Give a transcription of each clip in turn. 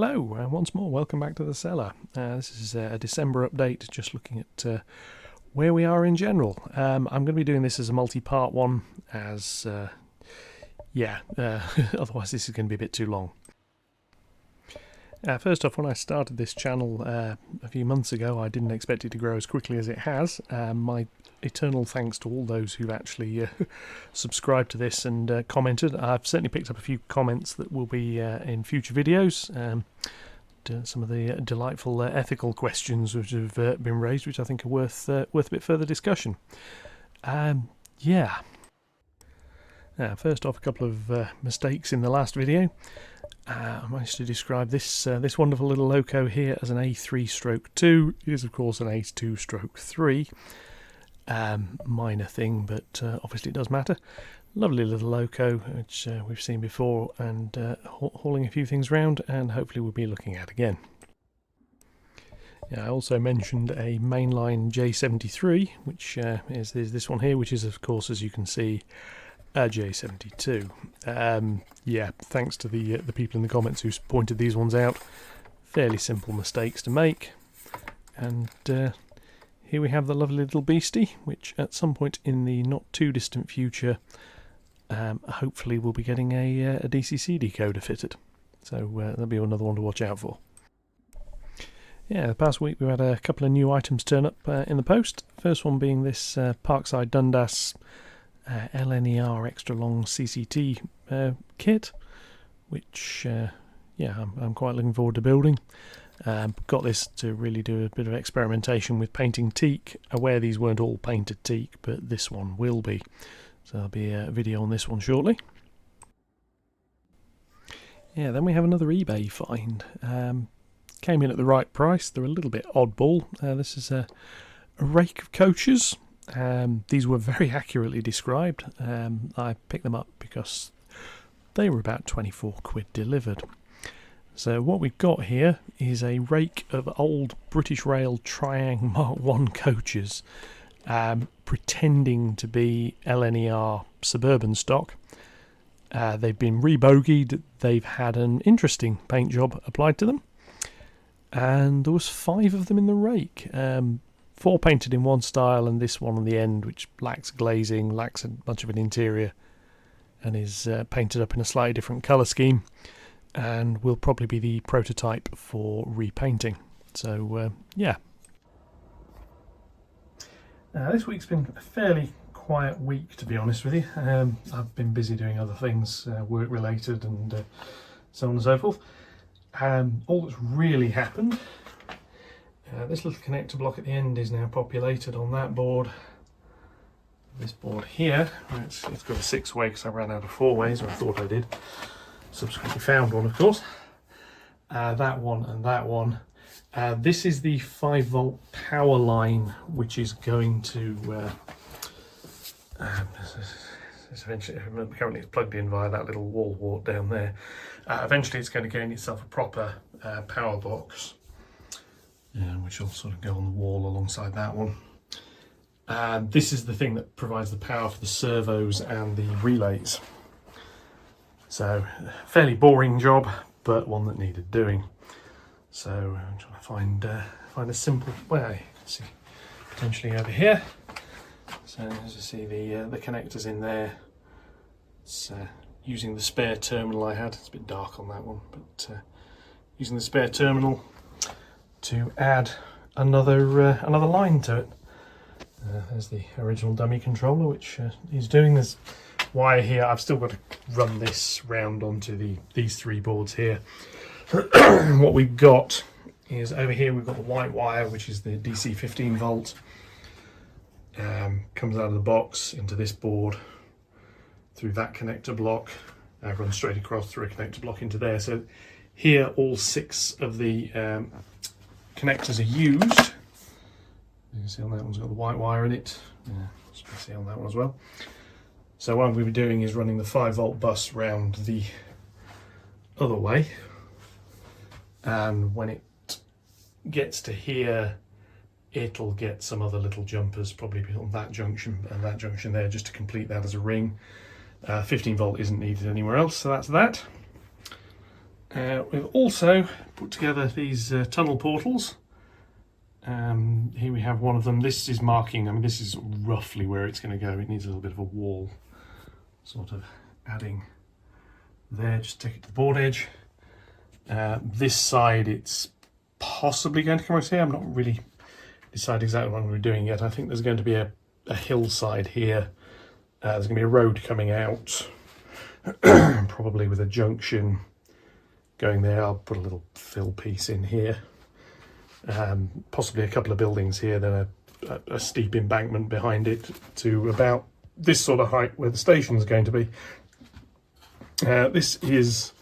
Hello, and once more, welcome back to the cellar. This is a December update, just looking at where we are in general. I'm going to be doing this as a multi-part one, as, otherwise this is going to be a bit too long. First off, when I started this channel a few months ago, I didn't expect it to grow as quickly as it has. My eternal thanks to all those who've actually subscribed to this and commented. I've certainly picked up a few comments that will be in future videos. Some of the delightful ethical questions which have been raised, which I think are worth a bit further discussion. First off, a couple of mistakes in the last video. I managed to describe this wonderful little loco here as an A3/2. It is of course an A2/3. Minor thing, but obviously it does matter. Lovely little loco, which we've seen before, and hauling a few things round, and hopefully we'll be looking at again. I also mentioned a mainline J73, which is this one here, which is of course, as you can see, a J72. Thanks to the people in the comments who pointed these ones out. Fairly simple mistakes to make, and here we have the lovely little beastie, which at some point in the not too distant future, hopefully we'll be getting a DCC decoder fitted. So that'll be another one to watch out for. The past week we've had a couple of new items turn up in the post. First one being this Parkside Dundas LNER extra long CCT kit, which I'm quite looking forward to building. Got this to really do a bit of experimentation with painting teak. Aware these weren't all painted teak, but this one will be. So there'll be a video on this one shortly. Then we have another eBay find. Came in at the right price. They're a little bit oddball. This is a rake of coaches. These were very accurately described. I picked them up because they were about 24 quid delivered. So what we've got here is a rake of old British Rail Triang Mark 1 coaches, pretending to be LNER suburban stock. They've been rebogeyed. They've had an interesting paint job applied to them, and there was 5 of them in the rake. 4 painted in one style, and this one on the end, which lacks glazing, lacks a bunch of an interior, and is painted up in a slightly different colour scheme, and will probably be the prototype for repainting. So this week's been a fairly quiet week, to be honest with you. I've been busy doing other things, work related, and so on and so forth. All that's really happened, this little connector block at the end is now populated on that board. This board here, it's got a 6-way because I ran out of 4-ways, or I thought I did. Subsequently found one, of course. That one and that one. This is the 5-volt power line, which is going to eventually, currently it's plugged in via that little wall wart down there. Eventually it's going to gain itself a proper power box, which will sort of go on the wall alongside that one. This is the thing that provides the power for the servos and the relays. So, fairly boring job, but one that needed doing. So I'm trying to find a simple way. You can see potentially over here. So as you see, the connectors in there. It's using the spare terminal I had. It's a bit dark on that one, but using the spare terminal to add another line to it. There's the original dummy controller, which is doing this wire here. I've still got to run this round onto these 3 boards here. What we've got is over here we've got the white wire, which is the DC 15 volt. Comes out of the box into this board through that connector block, runs straight across through a connector block into there. So here all 6 of the connectors are used. You can see on that one's got the white wire in it. You can see on that one as well. So what I'm going to be doing is running the 5-volt bus round the other way, and when it gets to here, it'll get some other little jumpers, probably on that junction and that junction there, just to complete that as a ring. 15 volt isn't needed anywhere else, so that's that. We've also put together these tunnel portals. Here we have one of them. This is marking, I mean, this is roughly where it's going to go. It needs a little bit of a wall, sort of adding there, just take it to the board edge. This side, it's possibly going to come across here. I'm not really decided exactly what we're doing yet. I think there's going to be a hillside here. There's going to be a road coming out, probably with a junction going there. I'll put a little fill piece in here. Possibly a couple of buildings here, then a steep embankment behind it to about this sort of height where the station's going to be. This is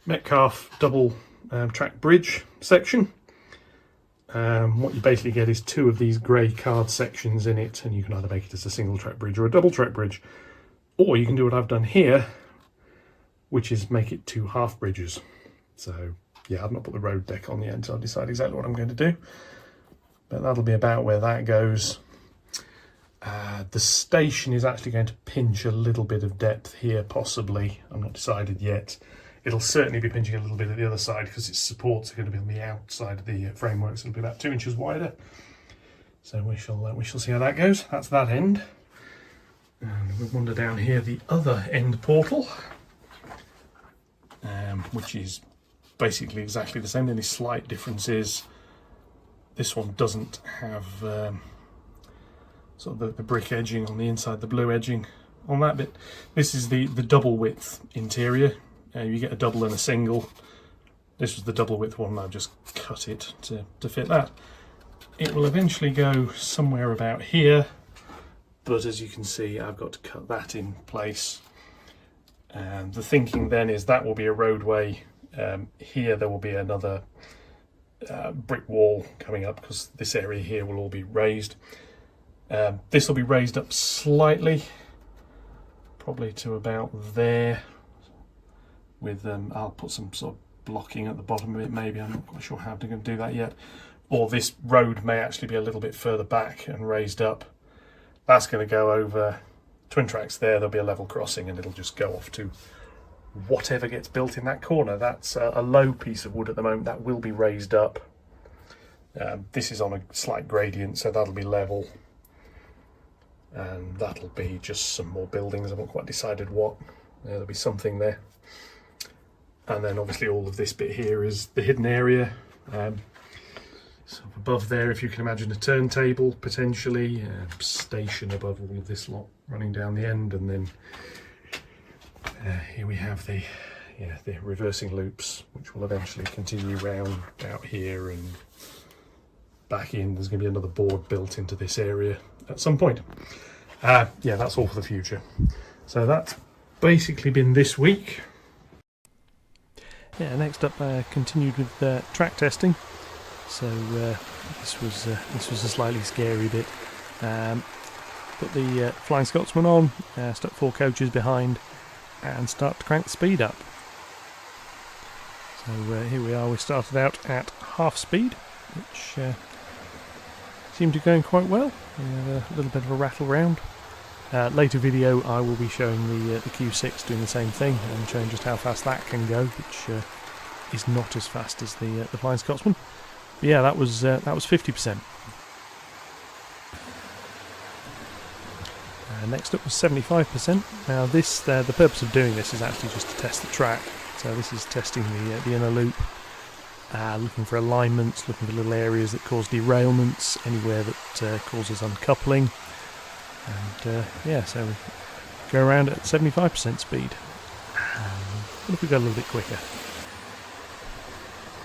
Metcalfe double track bridge section. What you basically get is two of these grey card sections in it, and you can either make it as a single track bridge or a double track bridge, or you can do what I've done here, which is make it two half bridges. So yeah, I've not put the road deck on yet until I decide exactly what I'm going to do, but that'll be about where that goes. The station is actually going to pinch a little bit of depth here, possibly. I'm not decided yet. It'll certainly be pinching a little bit at the other side because its supports are going to be on the outside of the framework, so it'll be about 2 inches wider. So we shall see how that goes. That's that end. And we'll wander down here, the other end portal, which is basically exactly the same. The only slight difference is this one doesn't have sort of the brick edging on the inside, the blue edging on that bit. This is the double width interior. You get a double and a single. This was the double width one, I've just cut it to fit that. It will eventually go somewhere about here, but as you can see, I've got to cut that in place. And the thinking then is that will be a roadway. Here there will be another brick wall coming up because this area here will all be raised. This will be raised up slightly, probably to about there, with I'll put some sort of blocking at the bottom of it maybe. I'm not quite sure how they're going to do that yet. Or this road may actually be a little bit further back and raised up. That's going to go over twin tracks there. There'll be a level crossing and it'll just go off to whatever gets built in that corner. That's a low piece of wood at the moment. That will be raised up. This is on a slight gradient, so that'll be level. And that'll be just some more buildings. I've not quite decided what. There'll be something there. And then obviously all of this bit here is the hidden area. So above there, if you can imagine a turntable potentially, station above all of this lot running down the end, and then here we have the reversing loops, which will eventually continue round out here and back in. There's going to be another board built into this area at some point. Yeah, that's all for the future. So that's basically been this week. Yeah, next up, continued with track testing. So this was a slightly scary bit. Put the Flying Scotsman on, stuck 4 coaches behind, and start to crank the speed up. So here we are. We started out at half speed, which seemed to be going quite well. We had a little bit of a rattle round. Later video I will be showing the Q6 doing the same thing and showing just how fast that can go, which is not as fast as the Flying Scotsman. But yeah, that was 50%. Next up was 75%. Now this, the purpose of doing this is actually just to test the track. So this is testing the inner loop, looking for alignments, looking for little areas that cause derailments, anywhere that causes uncoupling. And yeah, so we go around at 75% speed. What if we go a little bit quicker?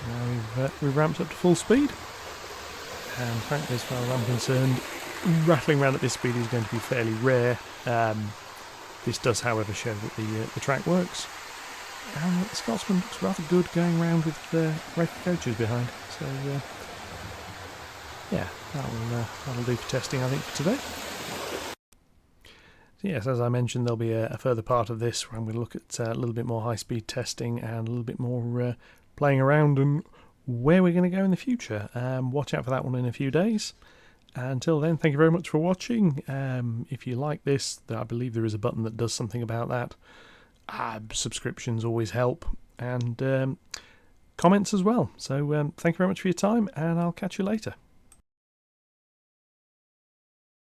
Now we've ramped up to full speed, and frankly, as far as I'm concerned, rattling around at this speed is going to be fairly rare. This does, however, show that the track works, and the Scotsman looks rather good going around with rake coaches behind. So yeah, that'll do for testing, I think, for today. So yes, as I mentioned, there'll be a further part of this where I'm going to look at a little bit more high-speed testing and a little bit more playing around and where we're going to go in the future. Watch out for that one in a few days. Until then, thank you very much for watching. If you like this, I believe there is a button that does something about that. Subscriptions always help. And comments as well. So thank you very much for your time, and I'll catch you later.